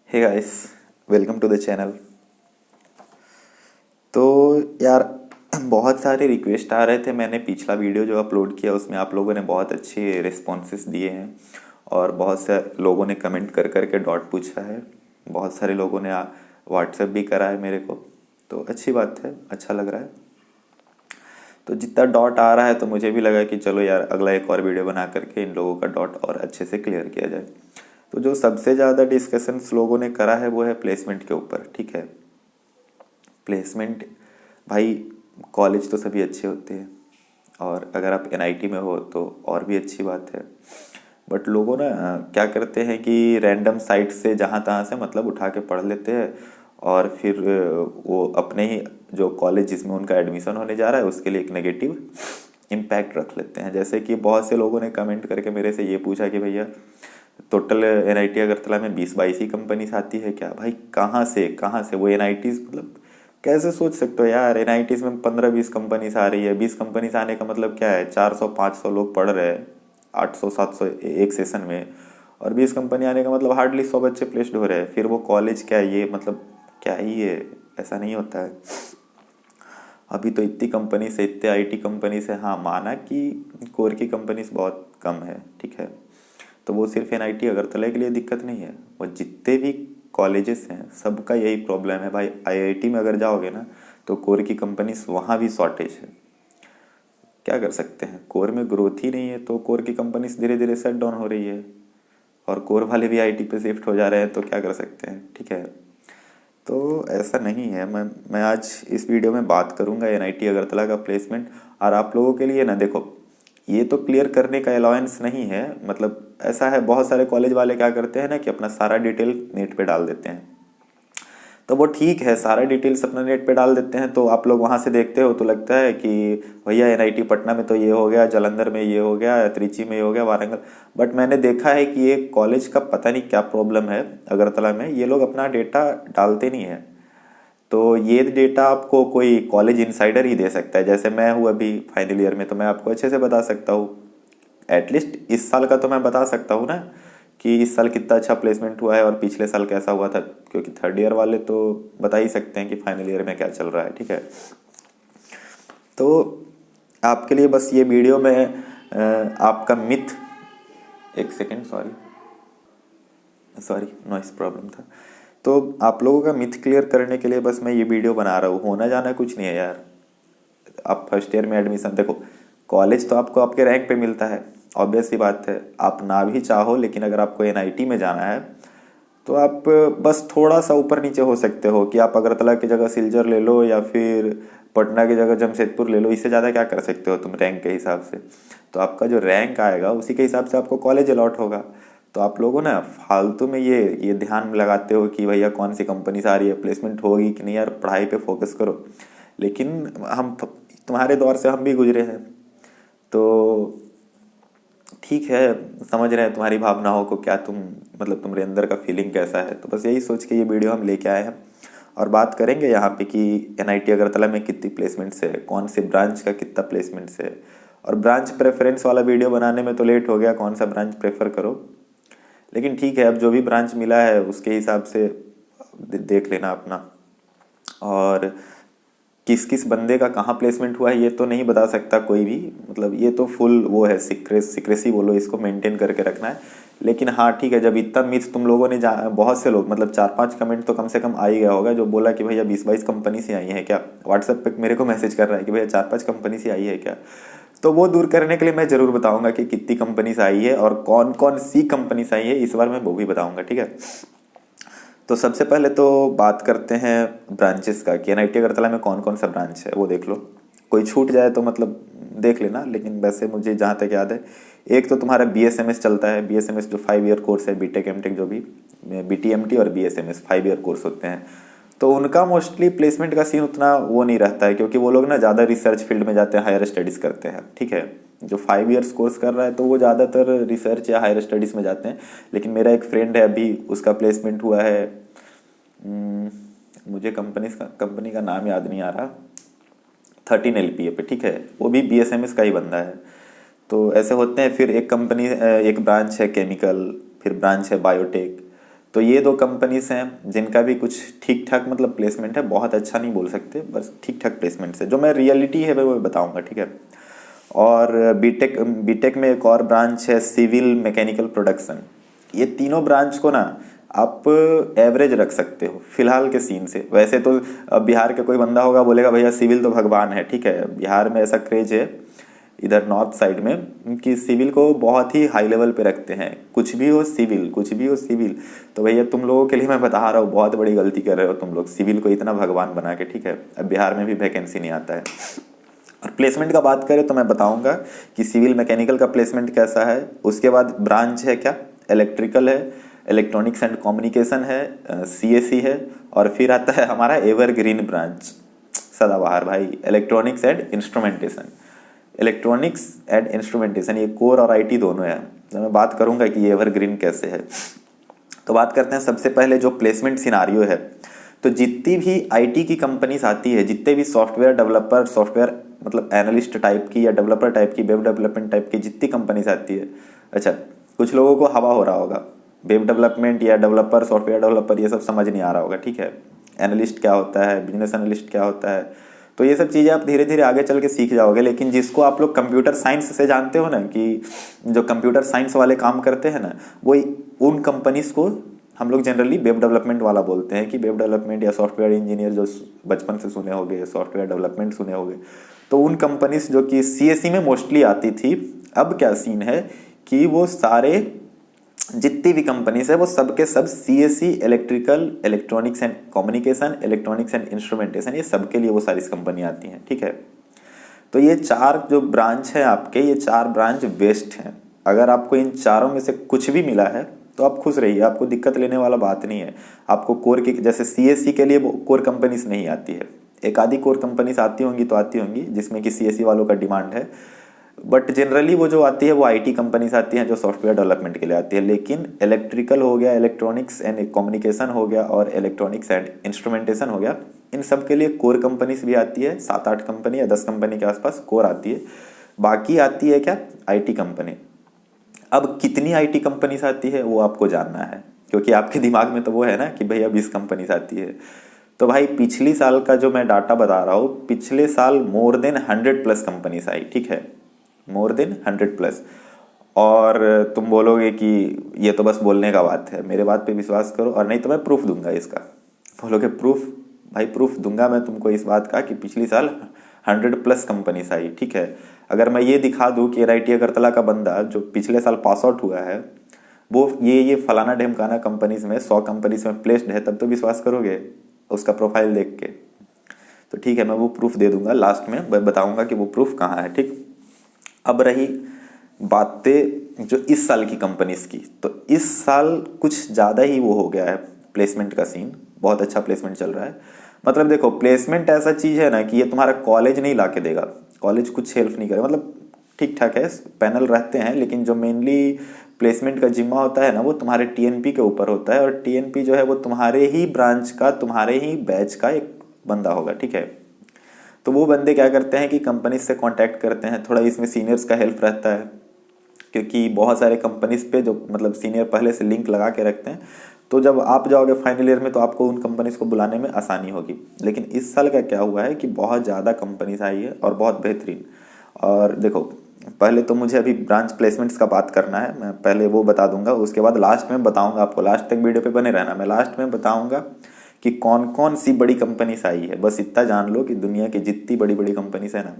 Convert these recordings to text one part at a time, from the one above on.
Hey guys, welcome to the channel. तो यार बहुत सारे रिक्वेस्ट आ रहे थे। मैंने पिछला वीडियो जो अपलोड किया उसमें आप लोगों ने बहुत अच्छे रिस्पॉन्सेस दिए हैं और बहुत से लोगों ने कमेंट कर कर के डॉट पूछा है। बहुत सारे लोगों ने व्हाट्सएप भी करा है मेरे को, तो अच्छी बात है, अच्छा लग रहा है। तो जितना डॉट आ रहा है तो मुझे भी लगा कि चलो यार अगला एक और वीडियो बना करके इन लोगों का डॉट और अच्छे से क्लियर किया जाए। तो जो सबसे ज़्यादा डिस्कशंस लोगों ने करा है वो है प्लेसमेंट के ऊपर। ठीक है, प्लेसमेंट भाई, कॉलेज तो सभी अच्छे होते हैं और अगर आप एनआईटी में हो तो और भी अच्छी बात है। बट लोगों ना क्या करते हैं कि रैंडम साइट से जहाँ तहाँ से मतलब उठा के पढ़ लेते हैं और फिर वो अपने ही जो कॉलेज जिसमें उनका एडमिशन होने जा रहा है उसके लिए एक नेगेटिव इम्पैक्ट रख लेते हैं। जैसे कि बहुत से लोगों ने कमेंट करके मेरे से ये पूछा कि भैया टोटल एनआईटी अगरतला में 20-22 ही कंपनीज आती है क्या? भाई कहाँ से वो एनआईटीज, मतलब कैसे सोच सकते हो यार? एनआईटीज में 15-20 कंपनीज आ रही है। 20 कंपनीज आने का मतलब क्या है? 400-500 लोग पढ़ रहे हैं, 800-700 एक सेशन में, और 20 कंपनी आने का मतलब हार्डली 100 बच्चे प्लेस्ड हो रहे हैं। फिर वो कॉलेज क्या है? ये मतलब क्या ही है? ऐसा नहीं होता है। अभी तो इतनी कंपनी से, इतने आईटी कंपनी से, हाँ माना कि कोर की कंपनीज बहुत कम है, ठीक है, तो वो सिर्फ एनआईटी अगरतला के लिए दिक्कत नहीं है, वो जितने भी कॉलेजेस हैं सबका यही प्रॉब्लम है भाई। आईआईटी में अगर जाओगे ना तो कोर की कंपनीज वहाँ भी शॉर्टेज है। क्या कर सकते हैं, कोर में ग्रोथ ही नहीं है तो कोर की कंपनीज धीरे धीरे शट डाउन हो रही है और कोर वाले भी आईटी पे शिफ्ट हो जा रहे हैं, तो क्या कर सकते हैं। ठीक है, तो ऐसा नहीं है। मैं आज इस वीडियो में बात करूंगा एनआईटी अगरतला का प्लेसमेंट। और आप लोगों के लिए ना देखो, ये तो क्लियर करने का अलाउंस नहीं है, मतलब ऐसा है बहुत सारे कॉलेज वाले क्या करते हैं ना कि अपना सारा डिटेल नेट पे डाल देते हैं। तो वो ठीक है, सारा डिटेल्स अपना नेट पे डाल देते हैं तो आप लोग वहाँ से देखते हो तो लगता है कि भैया एनआईटी पटना में तो ये हो गया, जालंधर में ये हो गया, त्रिची में ये हो गया, वारंगल। बट मैंने देखा है कि ये कॉलेज का पता नहीं क्या प्रॉब्लम है अगरतला में, ये लोग अपना डेटा डालते नहीं है। तो ये डेटा आपको कोई कॉलेज इनसाइडर ही दे सकता है। जैसे मैं हूँ अभी फाइनल ईयर में, तो मैं आपको अच्छे से बता सकता हूँ। एटलीस्ट इस साल का तो मैं बता सकता हूँ ना कि इस साल कितना अच्छा प्लेसमेंट हुआ है और पिछले साल कैसा हुआ था, क्योंकि थर्ड ईयर वाले तो बता ही सकते हैं कि फाइनल ईयर में क्या चल रहा है। ठीक है, तो आपके लिए बस ये वीडियो में आपका मिथ, एक second, sorry sorry noise problem था। तो आप लोगों का मिथ क्लियर करने के लिए बस मैं ये वीडियो बना रहा हूँ, होना जाना कुछ नहीं है यार। आप फर्स्ट ईयर में एडमिशन, देखो कॉलेज तो आपको आपके रैंक पे मिलता है, ऑब्वियस सी बात है। आप ना भी चाहो लेकिन अगर आपको एनआईटी में जाना है तो आप बस थोड़ा सा ऊपर नीचे हो सकते हो कि आप अगरतला की जगह सिलचर ले लो या फिर पटना की जगह जमशेदपुर ले लो। इससे ज़्यादा क्या कर सकते हो तुम रैंक के हिसाब से? तो आपका जो रैंक आएगा उसी के हिसाब से आपको कॉलेज अलॉट होगा। तो आप लोगों ना फालतू में ये ध्यान लगाते हो कि भैया कौन सी कंपनी से आ रही है, प्लेसमेंट होगी कि नहीं। यार पढ़ाई पे फोकस करो। लेकिन हम तुम्हारे दौर से हम भी गुजरे हैं, तो ठीक है, समझ रहे हैं तुम्हारी भावनाओं को, क्या तुम मतलब तुम्हारे अंदर का फीलिंग कैसा है। तो बस यही सोच के ये वीडियो हम लेके आए हैं और बात करेंगे यहाँ पे कि एनआईटी अगरतला में कितनी प्लेसमेंट्स है, कौन से ब्रांच का कितना प्लेसमेंट्स है। और ब्रांच प्रेफरेंस वाला वीडियो बनाने में तो लेट हो गया, कौन सा ब्रांच प्रेफर करो। लेकिन ठीक है, अब जो भी ब्रांच मिला है उसके हिसाब से देख लेना अपना। और किस किस बंदे का कहाँ प्लेसमेंट हुआ है ये तो नहीं बता सकता कोई भी, मतलब ये तो फुल वो है, सिक्रेसी बोलो इसको, मेंटेन करके रखना है। लेकिन हाँ ठीक है, जब इतना मिथ तुम लोगों ने बहुत से लोग, मतलब 4-5 कमेंट तो कम से कम आ ही गया होगा जो बोला कि भैया 20-22 कंपनी से आई है क्या। व्हाट्सएप पे मेरे को मैसेज कर रहा है कि भैया 4-5 कंपनी से आई है क्या। तो वो दूर करने के लिए मैं जरूर बताऊंगा कि कितनी कंपनी से आई है और कौन कौन सी कंपनी से आई है, इस बार मैं वो भी बताऊंगा। ठीक है, तो सबसे पहले तो बात करते हैं ब्रांचेस का कि एनआईटी अगरतला में कौन कौन सा ब्रांच है वो देख लो। कोई छूट जाए तो मतलब देख लेना, लेकिन वैसे मुझे जहाँ तक याद है एक तो तुम्हारा बीएसएमएस चलता है। बीएसएमएस जो 5 ईयर कोर्स है, बीटेक एमटेक जो भी, बीटीएमटी और बीएसएमएस 5 ईयर कोर्स होते हैं। तो उनका मोस्टली प्लेसमेंट का सीन उतना वो नहीं रहता है, क्योंकि वो लोग ना ज़्यादा रिसर्च फील्ड में जाते हैं, हायर स्टडीज़ करते हैं। ठीक है, जो 5 ईयर्स कोर्स कर रहा है तो वो ज़्यादातर रिसर्च या हायर स्टडीज़ में जाते हैं। लेकिन मेरा एक फ्रेंड है, अभी उसका प्लेसमेंट हुआ है, मुझे कंपनी का नाम याद नहीं आ रहा, 13 LPA पे। ठीक है, वो भी बीएसएमएस का ही बंदा है। तो ऐसे होते हैं। फिर एक कंपनी, एक ब्रांच है केमिकल, फिर ब्रांच है बायोटेक, तो ये 2 कंपनीज हैं जिनका भी कुछ ठीक ठाक मतलब प्लेसमेंट है, बहुत अच्छा नहीं बोल सकते, बस ठीक ठाक प्लेसमेंट्स है, जो मैं रियलिटी है वो बताऊंगा, ठीक है। और बीटेक में एक और ब्रांच है सिविल मैकेनिकल प्रोडक्शन। ये तीनों ब्रांच को ना आप एवरेज रख सकते हो फिलहाल के सीन से। वैसे तो बिहार के कोई बंदा होगा बोलेगा भैया सिविल तो भगवान है, ठीक है, बिहार में ऐसा क्रेज है इधर नॉर्थ साइड में कि सिविल को बहुत ही हाई लेवल पे रखते हैं, कुछ भी हो सिविल, कुछ भी हो सिविल। तो भैया तुम लोगों के लिए मैं बता रहा हूँ, बहुत बड़ी गलती कर रहे हो तुम लोग सिविल को इतना भगवान बना के, ठीक है। अब बिहार में भी वैकेंसी नहीं आता है। और प्लेसमेंट का बात करें तो मैं बताऊंगा कि सिविल मैकेनिकल का प्लेसमेंट कैसा है। उसके बाद ब्रांच है क्या, इलेक्ट्रिकल है, इलेक्ट्रॉनिक्स एंड कम्युनिकेशन है, सीएसई है, और फिर आता है हमारा एवरग्रीन ब्रांच, सदाबहार भाई, electronics and instrumentation. Electronics and instrumentation ये कोर और आईटी दोनों है। तो मैं बात करूंगा कि ये एवरग्रीन कैसे है। तो बात करते हैं सबसे पहले जो प्लेसमेंट सिनारियो है। तो जितनी भी आईटी की कंपनीज आती है, जितने भी सॉफ्टवेयर डेवलपर, सॉफ्टवेयर मतलब एनालिस्ट टाइप की या डेवलपर टाइप की, वेब डेवलपमेंट टाइप की जितनी कंपनीज आती है, अच्छा कुछ लोगों को हवा हो रहा होगा, वेब डेवलपमेंट या डेवलपर, सॉफ्टवेयर डेवलपर ये सब समझ नहीं आ रहा होगा, ठीक है। एनालिस्ट क्या होता है, बिजनेस एनालिस्ट क्या होता है, तो ये सब चीज़ें आप धीरे धीरे आगे चल के सीख जाओगे। लेकिन जिसको आप लोग कंप्यूटर साइंस से जानते हो ना, कि जो कंप्यूटर साइंस वाले काम करते हैं ना, वो उन कंपनीज को हम लोग जनरली वेब डेवलपमेंट वाला बोलते हैं, कि वेब डेवलपमेंट या सॉफ्टवेयर इंजीनियर जो बचपन से सुने होंगे, सॉफ्टवेयर डेवलपमेंट सुने होंगे, तो उन कंपनीज जो कि सीएसई में मोस्टली आती थी, अब क्या सीन है कि वो सारे जितनी भी कंपनीज है वो सब के सब CSE, electrical, electronics and communication, electronics and instrumentation, ये सब के लिए वो सारी कंपनी आती हैं, ठीक है। तो ये 4 जो ब्रांच है आपके, ये 4 ब्रांच बेस्ट हैं। अगर आपको इन चारों में से कुछ भी मिला है तो आप खुश रहिए, आपको दिक्कत लेने वाला बात नहीं है। आपको कोर की, जैसे सीएसई के लिए वो कोर कंपनीज नहीं आती है, एक आधी कोर कंपनीज आती होंगी तो आती होंगी जिसमें कि सीएसई वालों का डिमांड है, बट जनरली वो जो आती है वो आईटी कंपनीज आती हैं जो सॉफ्टवेयर डेवलपमेंट के लिए आती है। लेकिन इलेक्ट्रिकल हो गया, इलेक्ट्रॉनिक्स एंड कम्युनिकेशन हो गया, और इलेक्ट्रॉनिक्स एंड इंस्ट्रूमेंटेशन हो गया, इन सब के लिए कोर कंपनीज भी आती है, 7-8 कंपनी या 10 कंपनी के आसपास कोर आती है। बाकी आती है क्या, आईटी कंपनी। अब कितनी आईटी कंपनीज आती है वो आपको जानना है, क्योंकि आपके दिमाग में तो वो है ना कि भैया 20 कंपनीज आती है। तो भाई पिछली साल का जो मैं डाटा बता रहा हूँ, पिछले साल मोर देन 100+ कंपनीज आई, ठीक है, मोर देन 100+। और तुम बोलोगे कि ये तो बस बोलने का बात है, मेरे बात पे विश्वास करो, और नहीं तो मैं प्रूफ दूंगा इसका। बोलोगे प्रूफ, भाई प्रूफ दूंगा मैं तुमको इस बात का कि पिछली साल 100+ कंपनीज आई, ठीक है। अगर मैं ये दिखा दूं कि एनआईटी अगरतला का बंदा जो पिछले साल पास आउट हुआ है वो ये फलाना ढेमकाना कंपनीज में 100 कंपनीज में प्लेस्ड है, तब तो विश्वास करोगे उसका प्रोफाइल देख के। तो ठीक है, मैं वो प्रूफ दे दूंगा, लास्ट में बताऊंगा कि वो प्रूफ कहाँ है, ठीक। अब रही बातें जो इस साल की कंपनीज की, तो इस साल कुछ ज़्यादा ही वो हो गया है प्लेसमेंट का सीन, बहुत अच्छा प्लेसमेंट चल रहा है। मतलब देखो प्लेसमेंट ऐसा चीज़ है ना कि ये तुम्हारा कॉलेज नहीं ला के देगा, कॉलेज कुछ हेल्प नहीं करेगा, मतलब ठीक ठाक है, पैनल रहते हैं, लेकिन जो मेनली प्लेसमेंट का जिम्मा होता है ना वो तुम्हारे टीएनपी के ऊपर होता है। और टीएनपी जो है वो तुम्हारे ही ब्रांच का, तुम्हारे ही बैच का एक बंदा होगा, ठीक है। तो वो बंदे क्या करते हैं कि कंपनीज से कांटेक्ट करते हैं, थोड़ा इसमें सीनियर्स का हेल्प रहता है, क्योंकि बहुत सारे कंपनीज पे जो मतलब सीनियर पहले से लिंक लगा के रखते हैं, तो जब आप जाओगे फाइनल ईयर में तो आपको उन कंपनीज को बुलाने में आसानी होगी। लेकिन इस साल का क्या हुआ है कि बहुत ज़्यादा कंपनीज आई है और बहुत बेहतरीन। और देखो पहले तो मुझे अभी ब्रांच प्लेसमेंट्स का बात करना है, मैं पहले वो बता दूंगा, उसके बाद लास्ट में बताऊंगा आपको, लास्ट तक वीडियो पे बने रहना, मैं लास्ट में बताऊंगा कि कौन कौन सी बड़ी कंपनीज आई है। बस इतना जान लो कि दुनिया की जितनी बड़ी बड़ी कंपनीज है ना,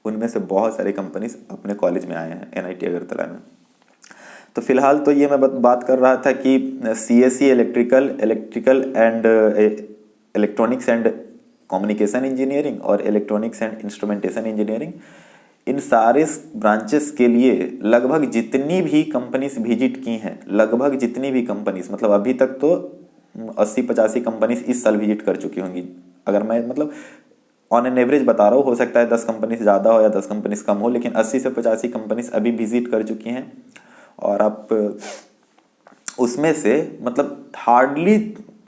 उनमें से बहुत सारी कंपनीज अपने कॉलेज में आए हैं एनआईटी अगरतला में। तो फिलहाल तो ये मैं बात कर रहा था कि CSE, electrical and electronics and communication engineering और इलेक्ट्रॉनिक्स एंड इंस्ट्रूमेंटेशन इंजीनियरिंग, इन सारे ब्रांचेस के लिए लगभग जितनी भी कंपनीज विजिट की हैं, लगभग जितनी भी कंपनीज, मतलब अभी तक तो 80-85 कंपनीज इस साल विजिट कर चुकी होंगी। अगर मैं मतलब ऑन एन एवरेज बता रहा हूँ, हो सकता है 10 कंपनीज ज़्यादा हो या 10 कंपनीज कम हो, लेकिन 80 से 85 कंपनीज अभी विजिट कर चुकी हैं। और आप उसमें से मतलब हार्डली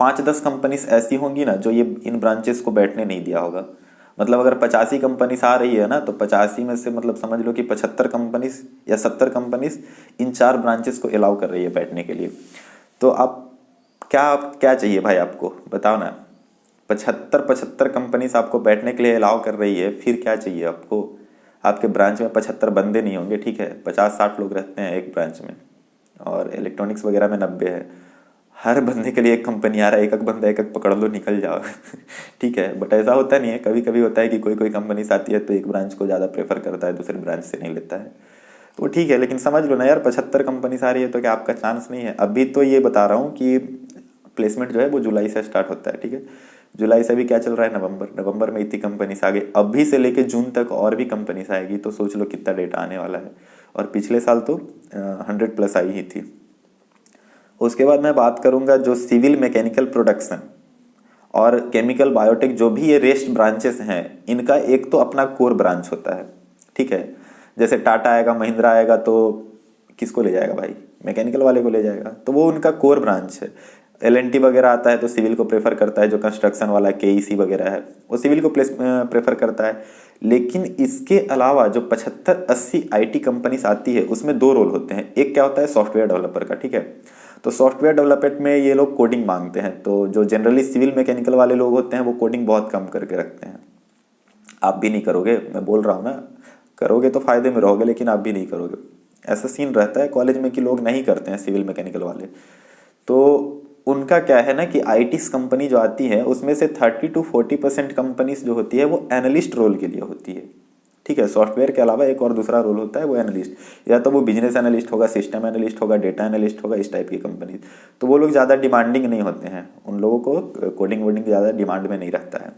5-10 कंपनीज ऐसी होंगी ना जो ये इन ब्रांचेस को बैठने नहीं दिया होगा। मतलब अगर 85 कंपनीज आ रही है ना, तो 85 में से मतलब समझ लो कि 75 कंपनीज या 70 कंपनीज इन 4 ब्रांचेस को अलाउ कर रही है बैठने के लिए। तो आप क्या चाहिए भाई आपको, बताओ ना। 75 कंपनीज आपको बैठने के लिए अलाउ कर रही है, फिर क्या चाहिए आपको। आपके ब्रांच में 75 बंदे नहीं होंगे, ठीक है, 50-60 लोग रहते हैं एक ब्रांच में, और इलेक्ट्रॉनिक्स वगैरह में 90 है। हर बंदे के लिए एक कंपनी आ रहा है, एक एक बंदा एक एक पकड़ लो, निकल जाओ। ठीक है, बट ऐसा होता नहीं है, कभी कभी होता है कि कोई कोई कंपनीज आती है तो एक ब्रांच को ज़्यादा प्रेफर करता है, दूसरे ब्रांच से नहीं लेता है, तो ठीक है। लेकिन समझ लो ना यार, 75 कंपनीज आ रही है तो क्या आपका चांस नहीं है। अभी तो ये बता रहा हूँ कि प्लेसमेंट जो है वो जुलाई से स्टार्ट होता है, ठीक है। जुलाई से अभी क्या चल रहा है, नवंबर में इतनी कंपनीज आ गई, अभी से लेके जून तक और भी कंपनीज आएगी, तो सोच लो कितना डेटा आने वाला है। और पिछले साल तो 100+ आई ही थी। उसके बाद मैं बात करूंगा जो सिविल मैकेनिकल प्रोडक्शन और केमिकल बायोटेक, जो भी ये रेस्ट ब्रांचेस हैं, इनका एक तो अपना कोर ब्रांच होता है, ठीक है। जैसे टाटा आएगा, महिंद्रा आएगा, तो किसको ले जाएगा भाई, मैकेनिकल वाले को ले जाएगा, तो वो उनका कोर ब्रांच है। एल&टी वगैरह आता है तो सिविल को प्रेफर करता है, जो कंस्ट्रक्शन वाला केईसी वगैरह है वो सिविल को प्रेफर करता है। लेकिन इसके अलावा जो 75-80 आईटी कंपनीज आती है, उसमें दो रोल होते हैं। एक क्या होता है, सॉफ्टवेयर डेवलपर का, ठीक है। तो सॉफ्टवेयर डेवलपमेंट में ये लोग कोडिंग मांगते हैं, तो जो जनरली सिविल मैकेनिकल वाले लोग होते हैं वो कोडिंग बहुत कम करके रखते हैं। आप भी नहीं करोगे, मैं बोल रहा हूँ ना, करोगे तो फायदे में रहोगे, लेकिन आप भी नहीं करोगे। ऐसा सीन रहता है कॉलेज में कि लोग नहीं करते हैं सिविल मैकेनिकल वाले। तो उनका क्या है ना कि आईटी कंपनी जो आती है, उसमें से 30-40% कंपनीज जो होती है वो एनालिस्ट रोल के लिए होती है, ठीक है। सॉफ्टवेयर के अलावा एक और दूसरा रोल होता है वो एनालिस्ट, या तो वो बिजनेस एनालिस्ट होगा, सिस्टम एनालिस्ट होगा, डेटा एनालिस्ट होगा, इस टाइप की कंपनी। तो वो लोग ज़्यादा डिमांडिंग नहीं होते हैं, उन लोगों को कोडिंग वोडिंग ज़्यादा डिमांड में नहीं रहता है।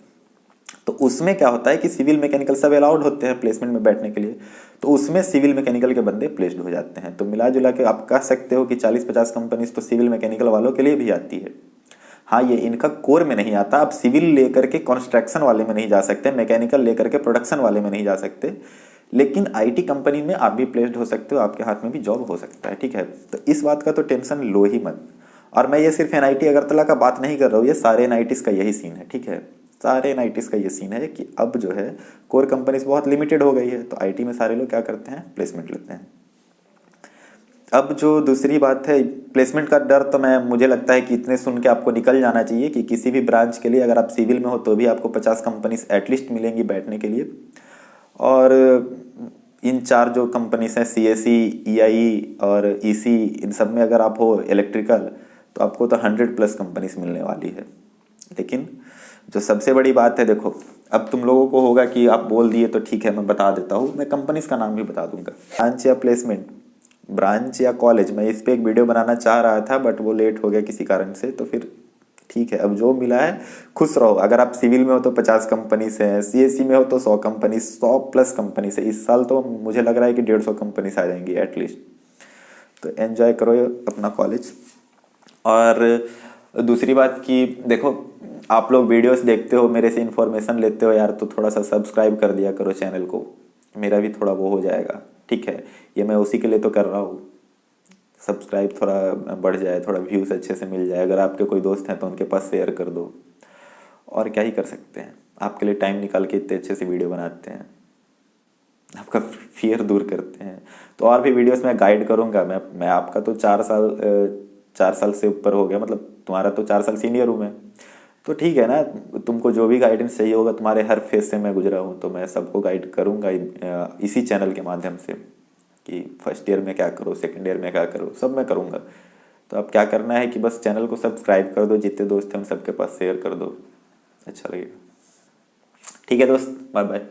तो उसमें क्या होता है कि सिविल मैकेनिकल सब अलाउड होते हैं प्लेसमेंट में बैठने के लिए, तो उसमें सिविल मैकेनिकल के बंदे प्लेस्ड हो जाते हैं। तो मिला जुला के आप कह सकते हो कि 40-50 कंपनीज तो सिविल मैकेनिकल वालों के लिए भी आती है। हाँ, ये इनका कोर में नहीं आता। आप सिविल लेकर के कंस्ट्रक्शन वाले में नहीं जा सकते, मैकेनिकल लेकर के प्रोडक्शन वाले में नहीं जा सकते, लेकिन आईटी कंपनी में आप भी प्लेस्ड हो सकते हो, आपके हाथ में भी जॉब हो सकता है, ठीक है। तो इस बात का तो टेंशन लो ही मत। और मैं ये सिर्फ एनआईटी अगरतला का बात नहीं कर रहा हूँ, ये सारे एनआईटीज का यही सीन है, ठीक है। सारे एनआईटीज का ये सीन है कि अब जो है कोर कंपनीज बहुत लिमिटेड हो गई है, तो आईटी में सारे लोग क्या करते हैं, प्लेसमेंट लेते हैं। अब जो दूसरी बात है, प्लेसमेंट का डर, तो मुझे लगता है कि इतने सुन के आपको निकल जाना चाहिए कि किसी भी ब्रांच के लिए अगर आप सिविल में हो तो भी आपको 50 कंपनीज एटलीस्ट मिलेंगी बैठने के लिए। और इन 4 जो कंपनीज हैं, सीएसई, ईआई और ईसी, इन सब में अगर आप हो इलेक्ट्रिकल, तो आपको तो 100+ कंपनीज मिलने वाली है। लेकिन जो सबसे बड़ी बात है, देखो, अब तुम लोगों को होगा कि आप बोल दिए तो ठीक है, मैं बता देता हूँ, मैं कंपनीज का नाम भी बता दूंगा। ब्रांच या प्लेसमेंट, ब्रांच या कॉलेज, मैं इस पे एक वीडियो बनाना चाह रहा था बट वो लेट हो गया किसी कारण से, तो फिर ठीक है, अब जो मिला है खुश रहो। अगर आप सिविल में हो तो 50 कंपनी से है, सीएससी में हो तो 100 कंपनी, 100+ कंपनी से। इस साल तो मुझे लग रहा है कि 150 कंपनी आ जाएंगी एटलीस्ट। तो एंजॉय करो अपना कॉलेज। और दूसरी बात कि देखो, आप लोग वीडियोस देखते हो, मेरे से इन्फॉर्मेशन लेते हो यार, तो थोड़ा सा सब्सक्राइब कर दिया करो चैनल को, मेरा भी थोड़ा वो हो जाएगा, ठीक है। ये मैं उसी के लिए तो कर रहा हूँ, सब्सक्राइब थोड़ा बढ़ जाए, थोड़ा व्यूज़ अच्छे से मिल जाए। अगर आपके कोई दोस्त हैं तो उनके पास शेयर कर दो। और क्या ही कर सकते हैं, आपके लिए टाइम निकाल के इतने अच्छे से वीडियो बनाते हैं, आपका फियर दूर करते हैं। तो और भी वीडियोस में गाइड करूँगा। मैं आपका तो 4 साल से ऊपर हो गया, मतलब तुम्हारा तो 4 साल सीनियर हूँ मैं, तो ठीक है ना। तुमको जो भी गाइडेंस चाहिए होगा, तुम्हारे हर फेज से मैं गुजरा हूँ, तो मैं सबको गाइड करूँगा इसी चैनल के माध्यम से, कि फर्स्ट ईयर में क्या करो, सेकंड ईयर में क्या करो, सब मैं करूँगा। तो अब क्या करना है कि बस चैनल को सब्सक्राइब कर दो, जितने दोस्त हैं उन सबके पास शेयर कर दो, अच्छा लगेगा। ठीक है दोस्त, बाय बाय।